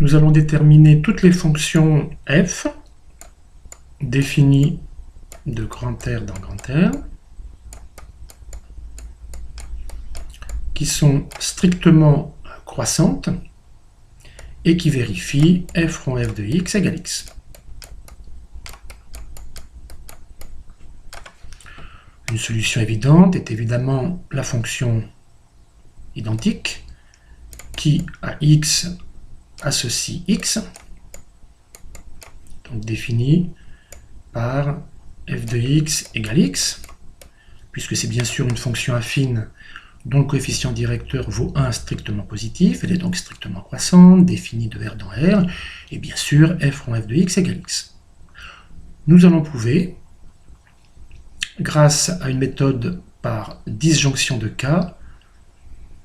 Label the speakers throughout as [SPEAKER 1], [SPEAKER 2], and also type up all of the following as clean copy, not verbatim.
[SPEAKER 1] nous allons déterminer toutes les fonctions f définies de grand R dans grand R, qui sont strictement croissantes et qui vérifient f rond f de x égale x. Une solution évidente est évidemment la fonction identique qui, à x, associe x, donc définie par f de x égale x, puisque c'est bien sûr une fonction affine dont le coefficient directeur vaut 1 strictement positif, elle est donc strictement croissante, définie de R dans R, et bien sûr f rond f de x égale x. Nous allons prouver, grâce à une méthode par disjonction de cas,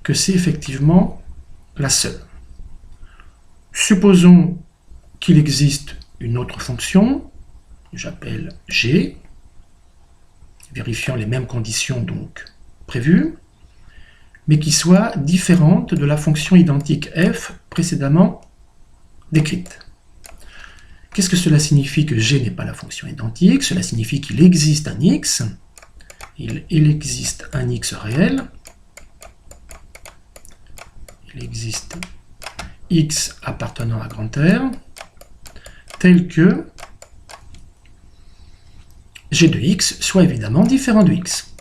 [SPEAKER 1] que c'est effectivement la seule. Supposons qu'il existe une autre fonction, que j'appelle g, vérifiant les mêmes conditions donc prévues, mais qui soit différente de la fonction identique f précédemment décrite. Qu'est-ce que cela signifie que g n'est pas la fonction identique? Cela signifie qu'il existe un x, il existe un x réel, il existe x appartenant à grand R, tel que g de x soit évidemment différent de x.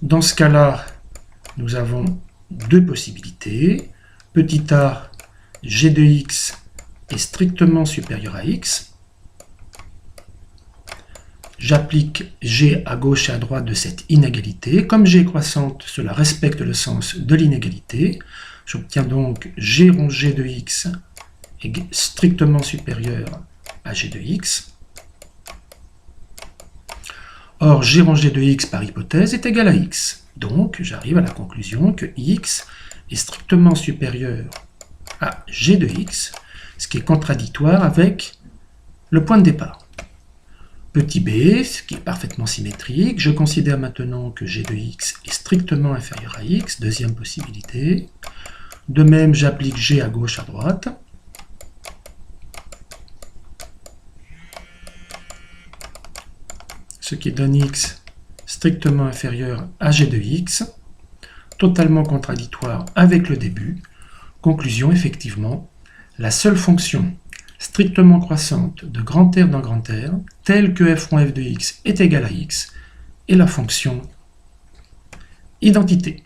[SPEAKER 1] Dans ce cas-là, nous avons deux possibilités. Petit a, g de x est strictement supérieur à x. J'applique g à gauche et à droite de cette inégalité. Comme g est croissante, cela respecte le sens de l'inégalité. J'obtiens donc g rond g de x est strictement supérieur à g de x. Or, g rond g de x par hypothèse est égal à x. Donc, j'arrive à la conclusion que x est strictement supérieur à g de x, ce qui est contradictoire avec le point de départ. Petit b, ce qui est parfaitement symétrique, je considère maintenant que g de x est strictement inférieur à x, deuxième possibilité. De même, j'applique g à gauche, à droite. Ce qui donne x strictement inférieur à g de x, totalement contradictoire avec le début. Conclusion, effectivement, la seule fonction strictement croissante de grand R dans grand R, telle que f rond f de x est égale à x, est la fonction identité.